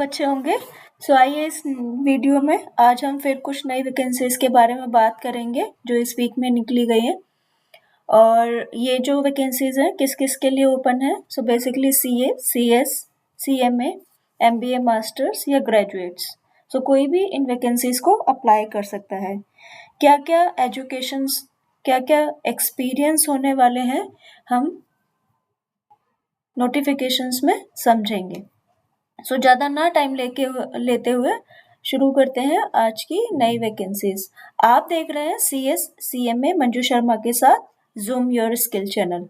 अच्छे होंगे। सो आइए इस वीडियो में आज हम फिर कुछ नई वैकेंसीज के बारे में बात करेंगे जो इस वीक में निकली गई हैं। और ये जो वैकेंसीज हैं किस किस के लिए ओपन है। So basically CA, CS, CMA, MBA masters या ग्रेजुएट्स। सो कोई भी इन वैकेंसीज को अप्लाई कर सकता है। क्या क्या एजुकेशंस, क्या क्या एक्सपीरियंस होने वाले हैं हम नोटिफिकेशंस में समझेंगे। सो ज़्यादा ना टाइम लेते हुए शुरू करते हैं आज की नई वैकेंसीज। आप देख रहे हैं सीएस सीएमए मंजू शर्मा के साथ जूम योर स्किल चैनल।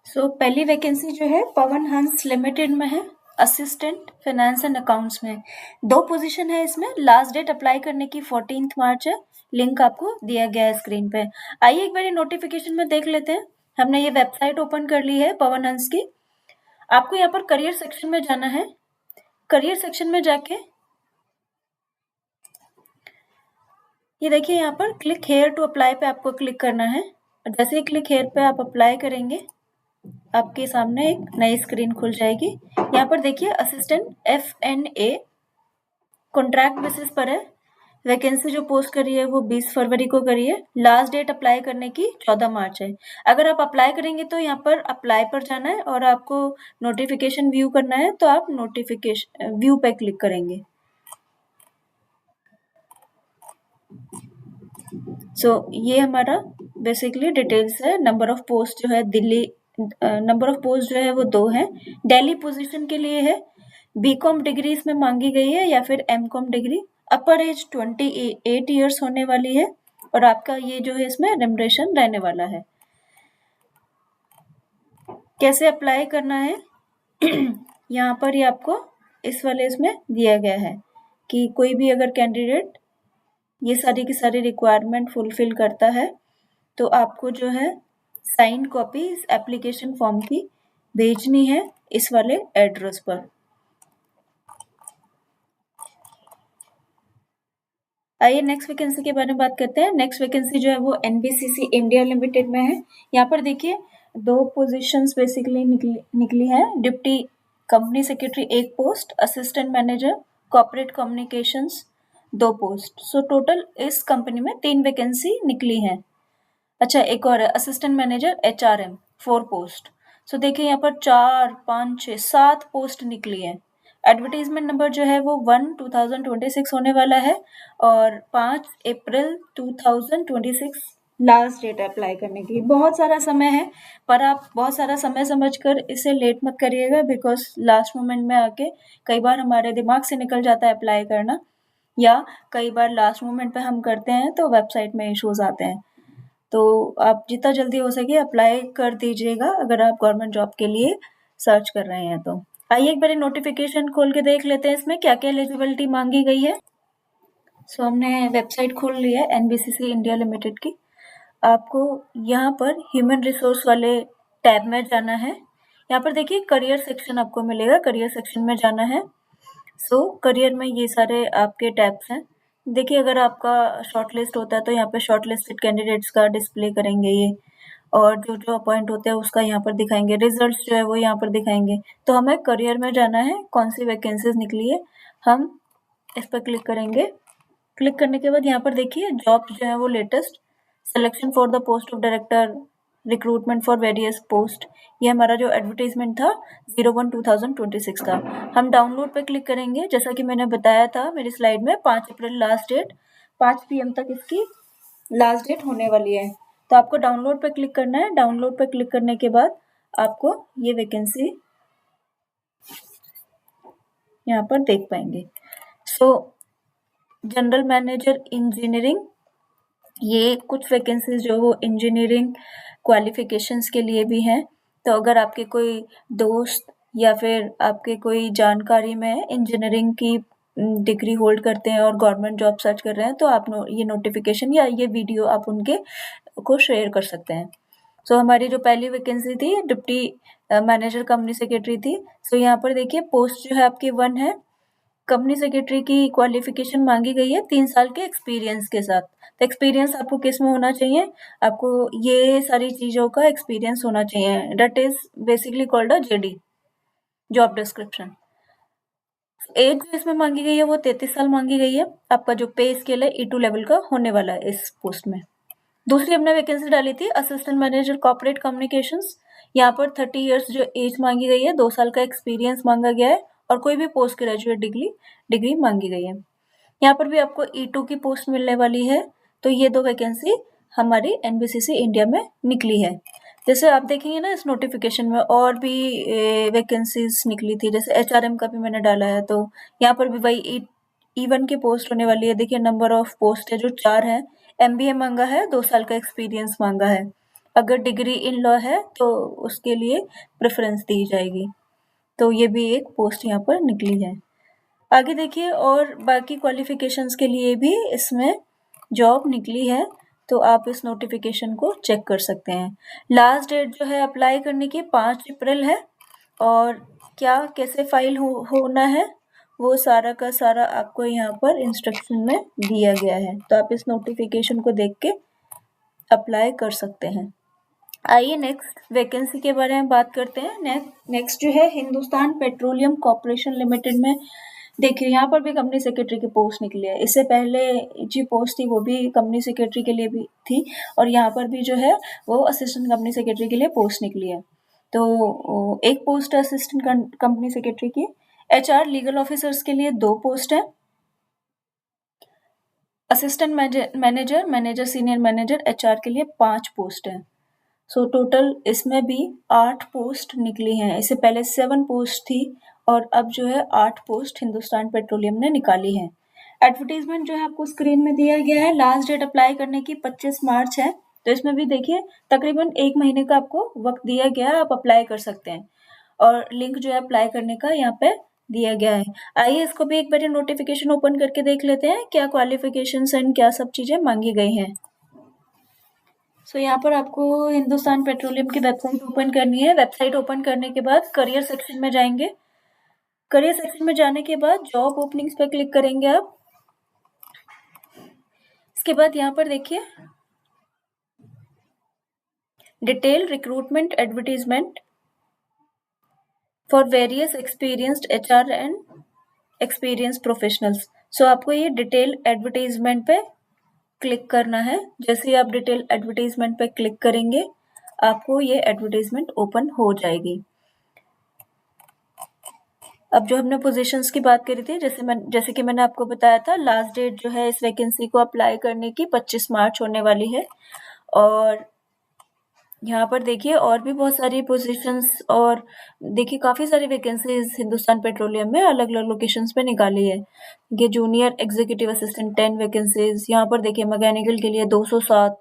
सो पहली वैकेंसी जो है पवन हंस लिमिटेड में है, असिस्टेंट फाइनेंस एंड अकाउंट्स में। 2 पोजीशन है इसमें। लास्ट डेट अप्लाई करने की 14 मार्च है। लिंक आपको दिया गया है स्क्रीन पे। आइए एक बार नोटिफिकेशन में देख लेते हैं। हमने ये वेबसाइट ओपन कर ली है पवन हंस की। आपको यहाँ पर करियर सेक्शन में जाना है। करियर सेक्शन में जाके ये देखिए यहाँ पर क्लिक हेयर टू अप्लाई पे आपको क्लिक करना है। और जैसे ही क्लिक हेयर पे आप अप्लाई करेंगे आपके सामने एक नई स्क्रीन खुल जाएगी। यहाँ पर देखिए असिस्टेंट FNA कॉन्ट्रैक्ट बेसिस पर है। वैकेंसी जो पोस्ट करी है वो 20 फरवरी को करी है। लास्ट डेट अप्लाई करने की 14 मार्च है। अगर आप अप्लाई करेंगे तो यहाँ पर अप्लाई पर जाना है और आपको नोटिफिकेशन व्यू करना है तो आप नोटिफिकेशन व्यू पे क्लिक करेंगे। सो ये हमारा बेसिकली डिटेल्स है। नंबर ऑफ पोस्ट जो है दिल्ली, नंबर ऑफ पोस्ट जो है वो 2 है। दिल्ली पोजीशन के लिए है। बीकॉम डिग्री इसमें मांगी गई है या फिर MCom degree. Upper age 28 years होने वाली है और आपका ये जो है इसमें रेमुनरेशन रहने वाला है। कैसे अप्लाई करना है यहाँ पर ये आपको इस वाले इसमें दिया गया है कि कोई भी अगर कैंडिडेट ये सारी की सारी रिक्वायरमेंट फुलफिल करता है तो आपको जो है साइन कॉपी इस एप्लीकेशन फॉर्म की भेजनी है इस वाले एड्रेस पर। आइए नेक्स्ट वैकेंसी के बारे में बात करते हैं। नेक्स्ट वैकेंसी जो है वो NBCC इंडिया लिमिटेड में है। यहाँ पर देखिए 2 पोजीशंस बेसिकली निकली है। Deputy company secretary 1 post, assistant manager corporate communications 2 post. So total इस कंपनी में 3 वैकेंसी निकली है। अच्छा एक और है असिस्टेंट मैनेजर HRM 4 पोस्ट। सो देखिए यहाँ पर 4, 5, 6, 7 पोस्ट निकली है। एडवर्टीजमेंट नंबर जो है वो 1/2026 होने वाला है और 5 अप्रैल 2026 लास्ट डेट अप्लाई करने की। बहुत सारा समय है पर आप बहुत सारा समय समझकर इसे लेट मत करिएगा बिकॉज लास्ट मोमेंट में आके कई बार हमारे दिमाग से निकल जाता है अप्लाई करना या कई बार लास्ट मोमेंट पे हम करते हैं तो वेबसाइट में इश्यूज आते हैं। तो आप जितना जल्दी हो सके अप्लाई कर दीजिएगा अगर आप गवर्नमेंट जॉब के लिए सर्च कर रहे हैं तो। आइए एक बार नोटिफिकेशन खोल के देख लेते हैं इसमें क्या क्या एलिजिबिलिटी मांगी गई है। सो हमने वेबसाइट खोल ली है NBCC इंडिया लिमिटेड की। आपको यहाँ पर ह्यूमन रिसोर्स वाले टैब में जाना है। यहाँ पर देखिए करियर सेक्शन आपको मिलेगा, करियर सेक्शन में जाना है। सो करियर में ये सारे आपके टैब्स हैं। देखिए अगर आपका शॉर्ट लिस्ट होता है तो यहाँ पे शॉर्ट लिस्टेड कैंडिडेट्स का डिस्प्ले करेंगे ये और जो जो अपॉइंट होते हैं उसका यहाँ पर दिखाएंगे। रिजल्ट्स जो है वो यहाँ पर दिखाएंगे। तो हमें करियर में जाना है, कौन सी वैकेंसीज निकली है हम इस पर क्लिक करेंगे। क्लिक करने के बाद यहाँ पर देखिए जॉब जो है वो latest selection for the post of director recruitment for various post, ये हमारा जो एडवर्टीजमेंट था 01/2026 का। हम डाउनलोड पे क्लिक करेंगे जैसा कि मैंने बताया था मेरी स्लाइड में 5 अप्रैल लास्ट डेट, 5 PM तक इसकी लास्ट डेट होने वाली है। तो आपको डाउनलोड पे क्लिक करना है। डाउनलोड पे क्लिक करने के बाद आपको ये वैकेंसी यहाँ पर देख पाएंगे। सो जनरल मैनेजर इंजीनियरिंग, ये कुछ वैकेंसीज जो वो इंजीनियरिंग क्वालिफिकेशंस के लिए भी हैं। तो अगर आपके कोई दोस्त या फिर आपके कोई जानकारी में इंजीनियरिंग की डिग्री होल्ड करते हैं और गवर्नमेंट जॉब सर्च कर रहे हैं तो आप ये नोटिफिकेशन या ये वीडियो आप उनके को शेयर कर सकते हैं। सो हमारी जो पहली वैकेंसी थी डिप्टी मैनेजर कंपनी सेक्रेटरी थी। सो यहाँ पर देखिए पोस्ट जो है आपकी 1 है। कंपनी सेक्रेटरी की क्वालिफिकेशन मांगी गई है 3 साल के एक्सपीरियंस के साथ। तो एक्सपीरियंस आपको किस में होना चाहिए, आपको ये सारी चीज़ों का एक्सपीरियंस होना चाहिए, that is basically called a JD, job description. As जो इसमें मांगी गई है वो 33 साल मांगी गई है। आपका जो पे स्केल है E2 लेवल का होने वाला है इस पोस्ट में। दूसरी हमने वैकेंसी डाली थी असिस्टेंट मैनेजर कॉर्पोरेट कम्युनिकेशंस। यहाँ पर 30 इयर्स जो एज मांगी गई है, 2 साल का एक्सपीरियंस मांगा गया है और कोई भी पोस्ट ग्रेजुएट डिग्री मांगी गई है। यहाँ पर भी आपको E2 की पोस्ट मिलने वाली है। तो ये 2 वैकेंसी हमारी NBCC इंडिया में निकली है। जैसे आप देखेंगे ना इस नोटिफिकेशन में और भी वैकेंसीज निकली थी, जैसे HRM का भी मैंने डाला है, तो यहाँ पर भी वही E1 की पोस्ट होने वाली है। देखिए नंबर ऑफ पोस्ट है जो 4 है। MBA मांगा है, 2 साल का एक्सपीरियंस मांगा है। अगर डिग्री इन लॉ है तो उसके लिए प्रेफरेंस दी जाएगी। तो ये भी एक पोस्ट यहाँ पर निकली है। आगे देखिए और बाकी क्वालिफिकेशंस के लिए भी इसमें जॉब निकली है, तो आप इस नोटिफिकेशन को चेक कर सकते हैं। लास्ट डेट जो है अप्लाई करने की 5 अप्रैल है और क्या कैसे फाइल होना है वो सारा का सारा आपको यहाँ पर इंस्ट्रक्शन में दिया गया है, तो आप इस नोटिफिकेशन को देख के अप्लाई कर सकते हैं। आइए नेक्स्ट वैकेंसी के बारे में बात करते हैं। नेक्स्ट जो है हिंदुस्तान पेट्रोलियम कॉर्पोरेशन लिमिटेड में देखिए यहाँ पर भी कंपनी सेक्रेटरी की पोस्ट निकली है। इससे पहले जो पोस्ट थी वो भी कंपनी सेक्रेटरी के लिए भी थी और यहाँ पर भी जो है वो असिस्टेंट कंपनी सेक्रेटरी के लिए पोस्ट निकली है। तो एक पोस्ट है असिस्टेंट कंपनी सेक्रेटरी की। HR लीगल ऑफिसर्स के लिए 2 पोस्ट है। Assistant manager senior manager HR के लिए 5 पोस्ट है। सो टोटल इसमें भी 8 पोस्ट निकली हैं। इससे पहले 7 पोस्ट थी और अब जो है 8 पोस्ट हिंदुस्तान पेट्रोलियम ने निकाली है। एडवर्टीजमेंट जो है आपको स्क्रीन में दिया गया है। लास्ट डेट अप्लाई करने की 25 मार्च है। तो इसमें भी देखिए तकरीबन 1 महीने का आपको वक्त दिया गया है, आप अप्लाई कर सकते हैं और लिंक जो है अप्लाई करने का यहाँ पे दिया गया है। आइए इसको भी एक बार नोटिफिकेशन ओपन करके देख लेते हैं क्या क्वालिफिकेशंस एंड क्या सब चीज़ें मांगी गई हैं। सो यहाँ पर आपको हिंदुस्तान पेट्रोलियम की वेबसाइट ओपन करनी है। वेबसाइट ओपन करने के बाद करियर सेक्शन में जाएंगे। करियर सेक्शन में जाने के बाद जॉब ओपनिंग्स पर क्लिक करेंगे आप। इसके बाद यहाँ पर देखिए detail recruitment advertisement for various experienced HR and experience professionals. So आपको ये डिटेल एडवर्टीजमेंट पे क्लिक करना है। जैसे ही आप डिटेल एडवर्टीजमेंट पे क्लिक करेंगे आपको ये एडवर्टीजमेंट ओपन हो जाएगी। अब जो हमने पोजीशंस की बात करी थी, जैसे कि मैंने आपको बताया था लास्ट डेट जो है इस वैकेंसी को अप्लाई करने की 25 मार्च होने वाली है और यहाँ पर देखिए और भी बहुत सारी पोजीशंस और देखिए काफ़ी सारी वैकेंसीज हिंदुस्तान पेट्रोलियम में अलग अलग लोकेशंस पे निकाली है। ये जूनियर एग्जीक्यूटिव असिस्टेंट 10 वैकेंसीज, यहाँ पर देखिए मैकेनिकल के लिए 207,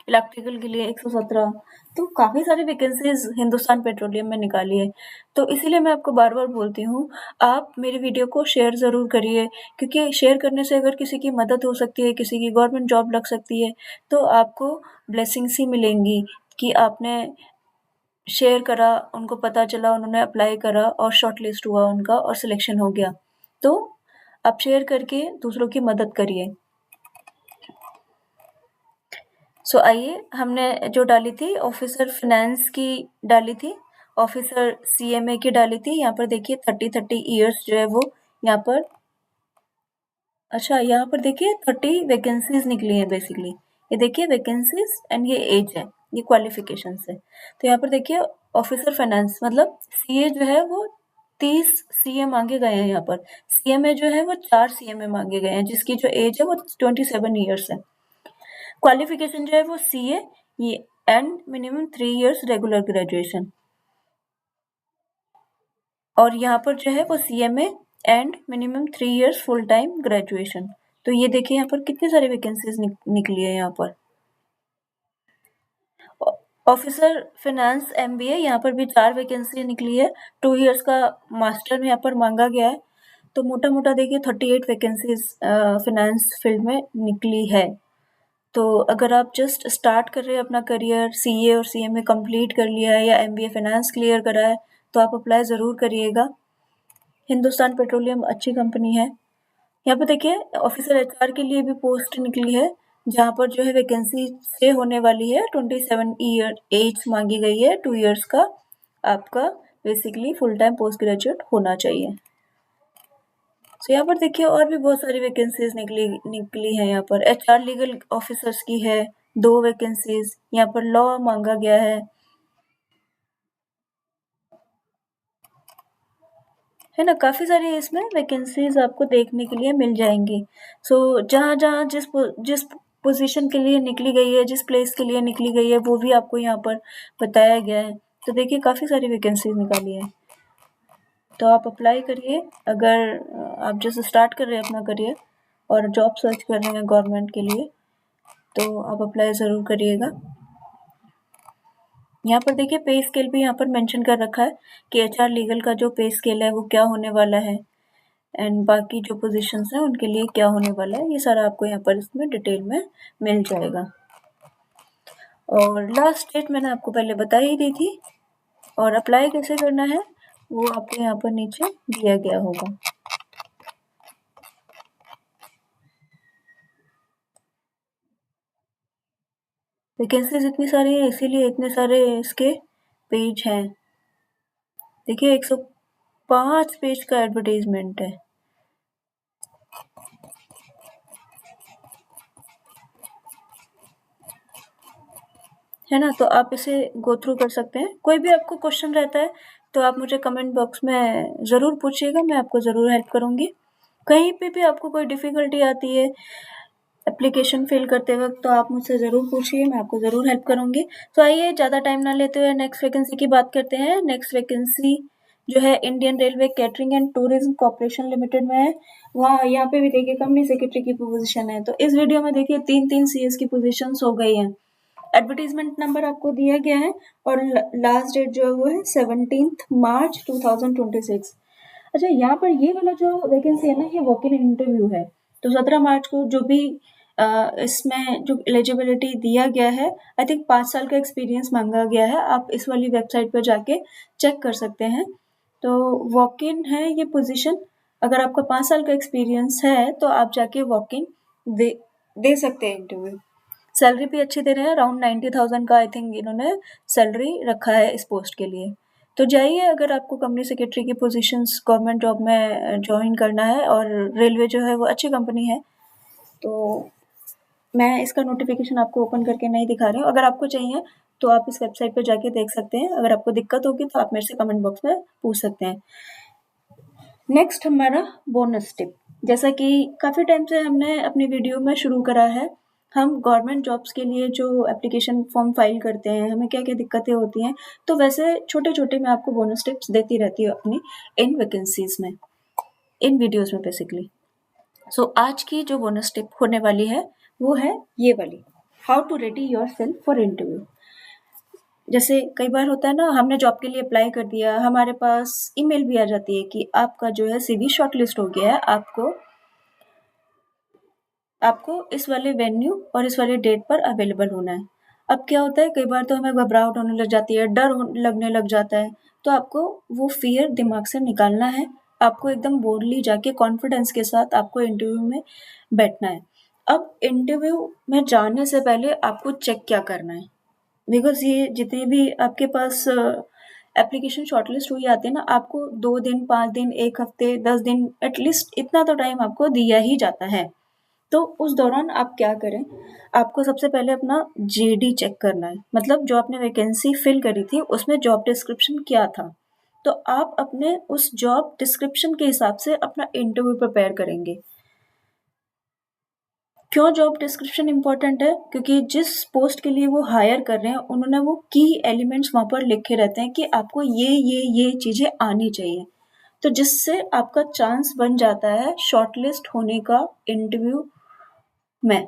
इलेक्ट्रिकल के लिए 117, तो काफ़ी सारी वैकेंसीज हिंदुस्तान पेट्रोलियम में निकाली है। तो इसीलिए मैं आपको बार बार बोलती हूँ आप मेरी वीडियो को शेयर ज़रूर करिए, क्योंकि शेयर करने से अगर किसी की मदद हो सकती है, किसी की गवर्नमेंट जॉब लग सकती है, तो आपको ब्लेसिंग्स ही मिलेंगी कि आपने शेयर करा, उनको पता चला, उन्होंने अप्लाई करा और शॉर्टलिस्ट हुआ उनका और सिलेक्शन हो गया। तो आप शेयर करके दूसरों की मदद करिए। सो आइए हमने जो डाली थी ऑफिसर फाइनेंस की डाली थी, ऑफिसर CMA की डाली थी। यहाँ पर देखिए 30 ईयर्स जो है वो यहाँ पर, अच्छा यहाँ पर देखिए 30 वैकेंसीज निकली हैं बेसिकली। ये देखिए वैकेंसीज एंड ये एज है, ये क्वालिफिकेशन है। तो यहाँ पर देखिए ऑफिसर फाइनेंस मतलब CA जो है वो 30 CA मांगे गए हैं। यहाँ पर CMA जो है वो 4 CMA मांगे गए हैं जिसकी जो एज है वो 27 ईयर्स है। क्वालिफिकेशन जो है वो CA ये and minimum 3 years regular graduation, और यहाँ पर जो है वो CMA and minimum 3 years full time graduation. तो ये देखिए यहाँ पर कितनी सारी वैकेंसीज निकली है। यहाँ पर ऑफिसर फाइनेंस MBA, यहाँ पर भी 4 वैकेंसी निकली है। 2 इयर्स का मास्टर यहाँ पर मांगा गया है। तो मोटा मोटा देखिए 38 वैकेंसीज फाइनेंस फील्ड में निकली है। तो अगर आप जस्ट स्टार्ट कर रहे हैं अपना करियर, CA और CMA कंप्लीट कर लिया है या MBA फाइनेंस क्लियर करा है, तो आप अप्लाई ज़रूर करिएगा। हिंदुस्तान पेट्रोलियम अच्छी कंपनी है। यहाँ पे देखिए ऑफिसर HR के लिए भी पोस्ट निकली है। जहाँ पर जो है वैकेंसी से होने वाली है 27 ईयर एज मांगी गई है, 2 इयर्स का आपका basically full time post graduate होना चाहिए। तो यहाँ पर देखिए और भी बहुत सारी वैकेंसीज निकली है। यहाँ पर एचआर लीगल ऑफिसर्स की है 2 वैकेंसीज, यहाँ पर लॉ मांगा गया है ना। काफ़ी सारी इसमें वैकेंसीज आपको देखने के लिए मिल जाएंगी। सो जहाँ जहाँ जिस पोजीशन के लिए निकली गई है, जिस प्लेस के लिए निकली गई है, वो भी आपको यहाँ पर बताया गया है। तो देखिए काफ़ी सारी वैकेंसीज निकाली है, तो आप अप्लाई करिए। अगर आप जैसे स्टार्ट कर रहे हैं अपना करियर और जॉब सर्च कर रहे हैं गवर्नमेंट के लिए, तो आप अप्लाई ज़रूर करिएगा। यहाँ पर देखिए पे स्केल भी यहाँ पर मेंशन कर रखा है कि एचआर लीगल का जो पे स्केल है वो क्या होने वाला है, एंड बाकी जो पोजीशंस हैं उनके लिए क्या होने वाला है, ये सारा आपको यहाँ पर इसमें डिटेल में मिल जाएगा। और लास्ट डेट मैंने आपको पहले बता ही दी थी, और अप्लाई कैसे करना है वो आपको यहाँ पर नीचे दिया गया होगा। वैकेंसीज इतनी सारी है इसीलिए इतने सारे इसके पेज हैं। देखिए 105 पेज का एडवर्टाइजमेंट है ना। तो आप इसे गो थ्रू कर सकते हैं। कोई भी आपको क्वेश्चन रहता है तो आप मुझे कमेंट बॉक्स में ज़रूर पूछिएगा, मैं आपको ज़रूर हेल्प करूँगी। कहीं पे भी आपको कोई डिफ़िकल्टी आती है एप्लीकेशन फिल करते वक्त, तो आप मुझसे ज़रूर पूछिए, मैं आपको ज़रूर हेल्प करूँगी। तो आइए ज़्यादा टाइम ना लेते हुए नेक्स्ट वैकेंसी की बात करते हैं। नेक्स्ट वैकेंसी जो है Indian railway catering and tourism corporation limited में है। वहाँ यहाँ पे भी देखिए कंपनी सेक्रेटरी की पोजीशन है। तो इस वीडियो में देखिए 3-3 सीएस की पोजीशंस हो गई हैं। एडवर्टीजमेंट नंबर आपको दिया गया है और लास्ट डेट जो है वो है 17 मार्च 2026। अच्छा, यहाँ पर ये वाला जो वैकेंसी है ना, ये वॉक इन इंटरव्यू है। तो 17 मार्च को जो भी इसमें जो एलिजिबिलिटी दिया गया है, आई थिंक 5 साल का एक्सपीरियंस मांगा गया है। आप इस वाली वेबसाइट पर जाके चेक कर सकते हैं। तो वॉक इन है ये पोजीशन। अगर आपका 5 साल का एक्सपीरियंस है तो आप जाके वॉक इन दे सकते हैं इंटरव्यू। सैलरी भी अच्छी दे रहे हैं, अराउंड 90,000 का आई थिंक इन्होंने सैलरी रखा है इस पोस्ट के लिए। तो जाइए, अगर आपको कंपनी सेक्रेटरी की पोजीशंस गवर्नमेंट जॉब में ज्वाइन करना है, और रेलवे जो है वो अच्छी कंपनी है, तो मैं इसका नोटिफिकेशन आपको ओपन करके नहीं दिखा रही हूँ। अगर आपको चाहिए तो आप इस वेबसाइट पर जाके देख सकते हैं। अगर आपको दिक्कत होगी तो आप मेरे से कमेंट बॉक्स में पूछ सकते हैं। नेक्स्ट हमारा बोनस टिप। जैसा कि काफ़ी टाइम से हमने अपनी वीडियो में शुरू करा है, हम गवर्नमेंट जॉब्स के लिए जो एप्लीकेशन फॉर्म फाइल करते हैं, हमें क्या क्या दिक्कतें होती हैं, तो वैसे छोटे छोटे मैं आपको बोनस टिप्स देती रहती हूँ अपनी इन वैकेंसीज में, इन वीडियोज़ में बेसिकली। सो आज की जो बोनस टिप होने वाली है वो है ये वाली, how to ready yourself for interview. जैसे कई बार होता है ना, हमने जॉब के लिए अप्लाई कर दिया, हमारे पास ईमेल भी आ जाती है कि आपका जो है सीवी शॉर्टलिस्ट हो गया है, आपको इस वाले वेन्यू और इस वाले डेट पर अवेलेबल होना है। अब क्या होता है, कई बार तो हमें घबराहट होने लग जाती है, लगने लग जाता है। तो आपको वो फियर दिमाग से निकालना है। आपको एकदम बोल्डली जाके कॉन्फिडेंस के साथ आपको इंटरव्यू में बैठना है। अब इंटरव्यू में जाने से पहले आपको चेक क्या करना है, बिकॉज़ ये जितनी भी आपके पास एप्लीकेशन शॉर्टलिस्ट हुई आती है ना, आपको 2 दिन, 5 दिन, 1 हफ्ते, 10 दिन एटलीस्ट इतना तो टाइम आपको दिया ही जाता है। तो उस दौरान आप क्या करें, आपको सबसे पहले अपना जेडी चेक करना है। मतलब जो आपने वैकेंसी फिल करी थी उसमें जॉब डिस्क्रिप्शन क्या था, तो आप अपने उस जॉब डिस्क्रिप्शन के हिसाब से अपना इंटरव्यू प्रिपेयर करेंगे। क्यों जॉब डिस्क्रिप्शन इम्पोर्टेंट है, क्योंकि जिस पोस्ट के लिए वो हायर कर रहे हैं उन्होंने वो की एलिमेंट्स वहाँ पर लिखे रहते हैं कि आपको ये चीज़ें आनी चाहिए, तो जिससे आपका चांस बन जाता है शॉर्टलिस्ट होने का इंटरव्यू में।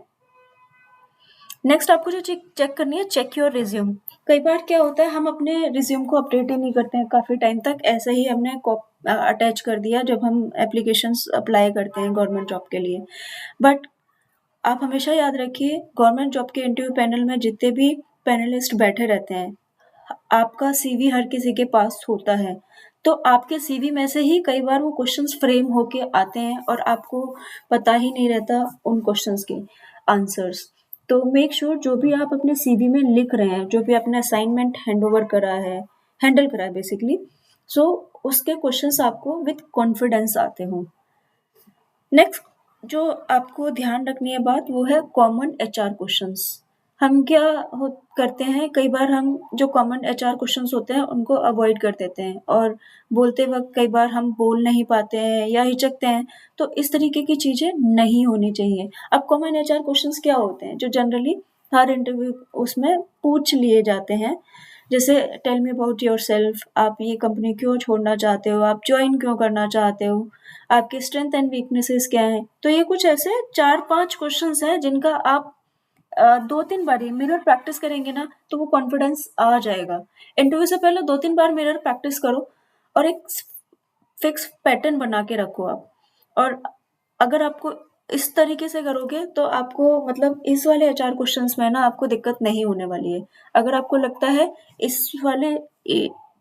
नेक्स्ट आपको जो चेक करनी है, चेक योर रिज्यूम। कई बार क्या होता है, हम अपने रिज्यूम को अपडेट ही नहीं करते हैं काफ़ी टाइम तक, ऐसे ही हमने अटैच कर दिया जब हम एप्लीकेशंस अप्लाई करते हैं गवर्नमेंट जॉब के लिए। बट आप हमेशा याद रखिए, गवर्नमेंट जॉब के इंटरव्यू पैनल में जितने भी पैनलिस्ट बैठे रहते हैं, आपका सीवी हर किसी के पास होता है। तो आपके सीवी में से ही कई बार वो क्वेश्चंस फ्रेम होके आते हैं और आपको पता ही नहीं रहता उन क्वेश्चंस के आंसर्स। तो मेक श्योर जो भी आप अपने CV में लिख रहे हैं, जो भी आपने असाइनमेंट हैंडल करा है बेसिकली, सो उसके क्वेश्चंस आपको विथ कॉन्फिडेंस आते हों। नेक्स्ट जो आपको ध्यान रखनी है बात, वो है कॉमन HR क्वेश्चंस। हम क्या करते हैं, कई बार हम जो कॉमन HR क्वेश्चंस होते हैं उनको अवॉइड कर देते हैं और बोलते वक्त कई बार हम बोल नहीं पाते हैं या हिचकते हैं, तो इस तरीके की चीजें नहीं होनी चाहिए। अब कॉमन HR क्वेश्चंस क्या होते हैं जो जनरली हर इंटरव्यू उसमें पूछ लिए जाते हैं, जैसे tell me about yourself, आप ये कंपनी क्यों छोड़ना चाहते हो, आप ज्वाइन क्यों करना चाहते हो, आपके स्ट्रेंथ एंड वीकनेसेस क्या हैं। तो ये कुछ ऐसे 4-5 क्वेश्चंस हैं जिनका आप 2-3 बार ही मिरर प्रैक्टिस करेंगे ना, तो वो कॉन्फिडेंस आ जाएगा। इंटरव्यू से पहले 2-3 बार मिरर प्रैक्टिस करो और एक फिक्स पैटर्न बना के रखो आप। और अगर आपको इस तरीके से करोगे तो आपको मतलब इस वाले HR क्वेश्चंस में ना आपको दिक्कत नहीं होने वाली है। अगर आपको लगता है इस वाले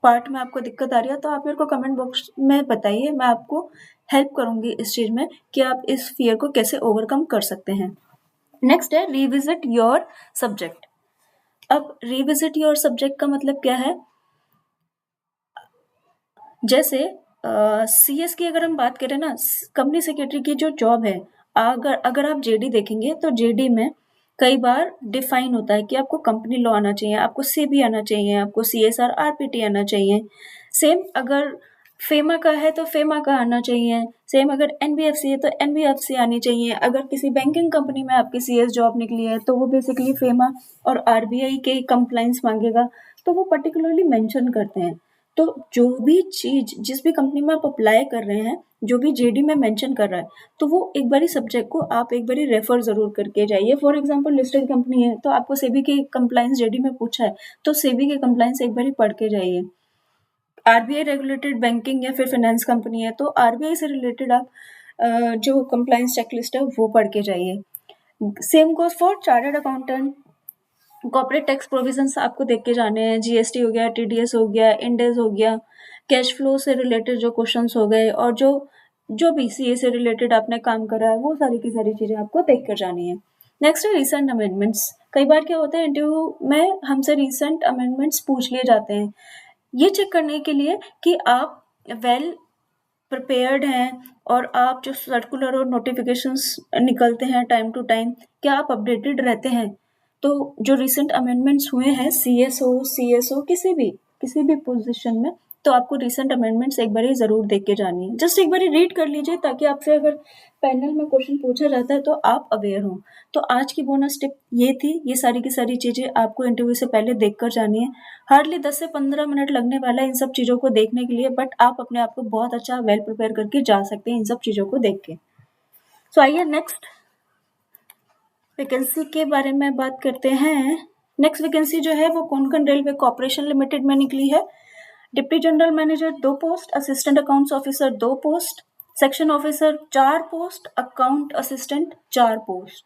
पार्ट में आपको दिक्कत आ रही है, तो आप मेरे को कमेंट बॉक्स में बताइए, मैं आपको हेल्प करूंगी इस चीज में कि आप इस फियर को कैसे ओवरकम कर सकते हैं। नेक्स्ट है रिविजिट योर सब्जेक्ट। अब रिविजिट योर सब्जेक्ट का मतलब क्या है, जैसे CS की अगर हम बात करें ना, कंपनी सेक्रेटरी की जो जॉब है, अगर आप JD देखेंगे तो JD में कई बार डिफाइन होता है कि आपको कंपनी लॉ आना चाहिए, आपको CB आना चाहिए, आपको CSR RPT आना चाहिए। सेम अगर फेमा का है तो फेमा का आना चाहिए, सेम अगर NBFC है तो NBFC आनी चाहिए। अगर किसी बैंकिंग कंपनी में आपकी CS जॉब निकली है तो वो बेसिकली फेमा और RBI के कंप्लाइंस मांगेगा, तो वो पर्टिकुलरली मेंशन करते हैं। तो जो भी चीज जिस भी कंपनी में आप अप्लाई कर रहे हैं, जो भी JD में मेंशन कर रहा है, तो वो एक बारी सब्जेक्ट को आप एक बारी रेफर जरूर करके जाइए। फॉर एग्जांपल लिस्टेड कंपनी है तो आपको सेबी के कंप्लाइंस JD में पूछा है, तो सेबी के कंप्लाइंस एक बारी पढ़ के जाइए। RBI रेगुलेटेड बैंकिंग या फिर फाइनेंस कंपनी है तो RBI से रिलेटेड आप जो कंप्लाइंस चेकलिस्ट है वो पढ़ के जाइए। Same goes for chartered accountant, corporate tax provisions आपको देख के जाने हैं, GST हो गया, TDS हो गया, इंडेस हो गया, कैश फ्लो से रिलेटेड जो क्वेश्चंस हो गए, और जो भी CA से रिलेटेड आपने काम करा है, वो सारी की सारी चीजें आपको देख कर जानी है। नेक्स्ट है रिसेंट अमेंडमेंट्स। कई बार क्या होता है इंटरव्यू में हमसे रिसेंट अमेंडमेंट्स पूछ लिए जाते हैं, ये चेक करने के लिए कि आप वेल प्रिपेयर्ड हैं और आप जो सर्कुलर और नोटिफिकेशंस निकलते हैं टाइम टू टाइम, क्या आप अपडेटेड रहते हैं। तो जो रिसेंट अमेंडमेंट्स हुए हैं CSO किसी भी पोजीशन में, तो आपको रिसेंट अमेंडमेंट्स एक बार जरूर देख के जानी है। जस्ट एक बार रीड कर लीजिए ताकि आपसे अगर पैनल में क्वेश्चन पूछा जाता है तो आप अवेयर हो। तो आज की बोनस टिप ये थी, ये सारी की सारी चीजें आपको इंटरव्यू से पहले देख कर जानी है। हार्डली 10 से 15 मिनट लगने वाला है इन सब चीजों को देखने के लिए, बट आप अपने आप को बहुत अच्छा वेल प्रिपेयर करके जा सकते हैं इन सब चीजों को देख के। सो आइए नेक्स्ट वैकेंसी के बारे में बात करते हैं। नेक्स्ट वैकेंसी जो है वो कोंकण रेलवे कॉर्पोरेशन लिमिटेड में निकली है। Deputy general manager 2 post, assistant accounts officer 2 post, section officer 4 post, account assistant 4 post.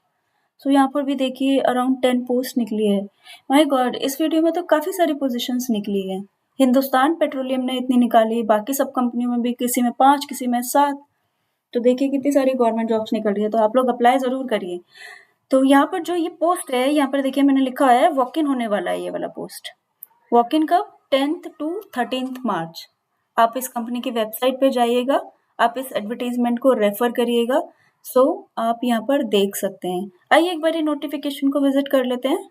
So यहाँ पर भी देखिए अराउंड 10 पोस्ट निकली है। माय गॉड, इस वीडियो में तो काफी सारी पोजीशंस निकली है। हिंदुस्तान पेट्रोलियम ने इतनी निकाली, बाकी सब कंपनियों में भी किसी में 5 किसी में 7। तो देखिए कितनी सारी गवर्नमेंट जॉब्स निकल रही है, तो आप लोग अप्लाई जरूर करिए। तो यहाँ पर जो ये पोस्ट है, यहाँ पर देखिए मैंने लिखा है वॉक इन होने वाला है ये वाला पोस्ट। वॉक इन कब? 10th to 13th मार्च। आप इस कंपनी की वेबसाइट पे जाइएगा, आप इस एडवर्टीजमेंट को रेफर करिएगा। सो आप यहाँ पर देख सकते हैं। आइए एक बार नोटिफिकेशन को विजिट कर लेते हैं।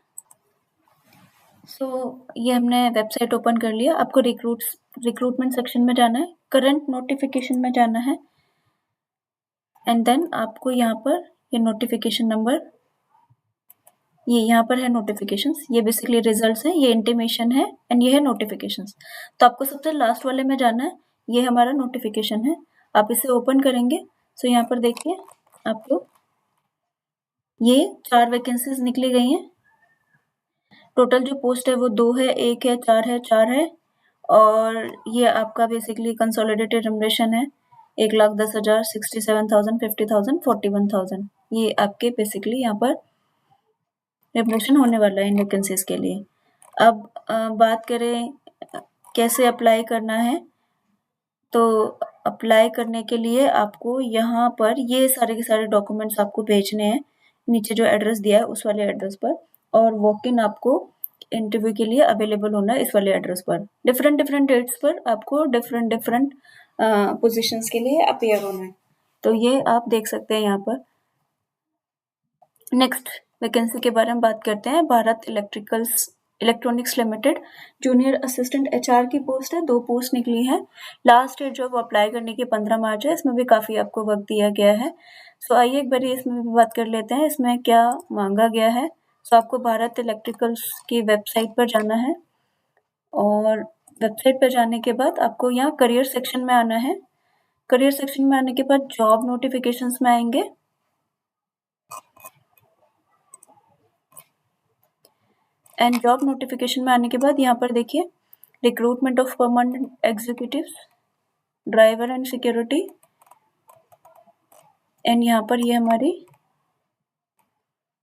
सो ये हमने वेबसाइट ओपन कर लिया। आपको रिक्रूटमेंट सेक्शन में जाना है, करंट नोटिफिकेशन में जाना है, एंड देन आपको यहाँ पर ये नोटिफिकेशन नंबर, ये यहाँ पर है नोटिफिकेशंस, ये बेसिकली रिजल्ट्स हैं, ये इंटीमेशन है एंड ये है नोटिफिकेशंस। तो आपको सबसे लास्ट वाले में जाना है, ये हमारा नोटिफिकेशन है, आप इसे ओपन करेंगे। सो यहाँ पर देखिए आपको ये 4 वैकेंसीज निकली गई हैं। टोटल जो पोस्ट है वो 2 है, 1 है, 4 है, और ये आपका बेसिकली कंसोलिडेटेड रेम्युनरेशन है 1,10,000, 67,000, 50,000, 41,000। ये आपके बेसिकली यहाँ पर रेम्युनरेशन होने वाला है इन वैकेंसीज के लिए। अब बात करें कैसे अप्लाई करना है, तो अप्लाई करने के लिए आपको यहाँ पर ये सारे के सारे डॉक्यूमेंट्स आपको भेजने हैं। नीचे जो एड्रेस दिया है उस वाले एड्रेस पर, और वॉक इन आपको इंटरव्यू के लिए अवेलेबल होना है इस वाले एड्रेस पर। डिफरेंट डेट्स पर आपको डिफरेंट पोजीशंस के लिए अपीयर होना है। तो ये आप देख सकते हैं यहाँ पर। नेक्स्ट वैकेंसी के बारे में बात करते हैं। Bharat electronics limited junior assistant HR की पोस्ट है, 2 पोस्ट निकली है। लास्ट डेट जो अप्लाई करने की 15 मार्च है। इसमें भी काफ़ी आपको वक्त दिया गया है। सो आइए एक बार इसमें भी बात कर लेते हैं इसमें क्या मांगा गया है। सो आपको भारत इलेक्ट्रिकल्स की वेबसाइट पर जाना है, और वेबसाइट पर जाने के बाद आपको यहाँ करियर सेक्शन में आना है। करियर सेक्शन में आने के बाद जॉब नोटिफिकेशंस में आएंगे, एंड जॉब नोटिफिकेशन में आने के बाद यहाँ पर देखिए recruitment of permanent executives, driver and security, and यहाँ पर ये हमारी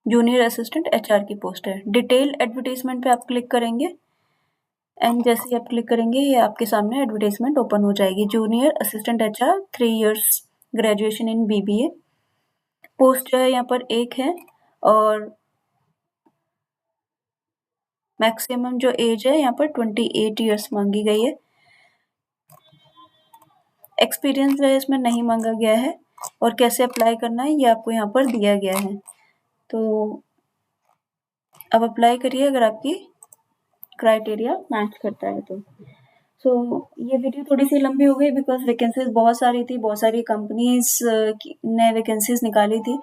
जूनियर असिस्टेंट एचआर की पोस्ट है। डिटेल एडवर्टीजमेंट पे आप क्लिक करेंगे, एंड जैसे ही आप क्लिक करेंगे ये आपके सामने एडवर्टीजमेंट ओपन हो जाएगी। Junior assistant HR, 3 years graduation in BBA. Post जो है यहाँ पर 1 है, और मैक्सिमम जो एज है यहाँ पर 28 years मांगी गई है। एक्सपीरियंस जो है इसमें नहीं मांगा गया है, और कैसे अप्लाई करना है ये आपको यहाँ पर दिया गया है। तो अब अप्लाई करिए अगर आपकी क्राइटेरिया मैच करता है तो। सो ये वीडियो थोड़ी सी लंबी हो गई बिकॉज वैकेंसीज बहुत सारी थी, बहुत सारी कंपनीज ने वैकेंसीज निकाली थी।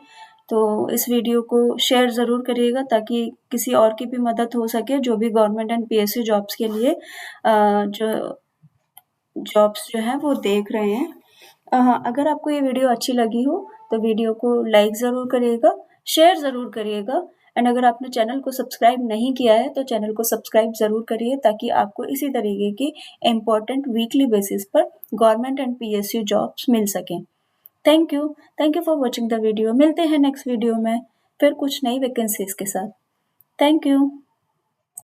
तो इस वीडियो को शेयर ज़रूर करिएगा ताकि किसी और की भी मदद हो सके जो भी गवर्नमेंट एंड पीएसयू जॉब्स के लिए जो जॉब्स जो है वो देख रहे हैं। हाँ, अगर आपको ये वीडियो अच्छी लगी हो तो वीडियो को लाइक ज़रूर करिएगा, शेयर ज़रूर करिएगा, एंड अगर आपने चैनल को सब्सक्राइब नहीं किया है तो चैनल को सब्सक्राइब ज़रूर करिए ताकि आपको इसी तरीके की इम्पोर्टेंट वीकली बेसिस पर गवर्नमेंट एंड पीएसयू जॉब्स मिल सकें। Thank you for watching the video. मिलते हैं नेक्स्ट वीडियो में फिर कुछ नई वैकेंसीज के साथ। Thank you.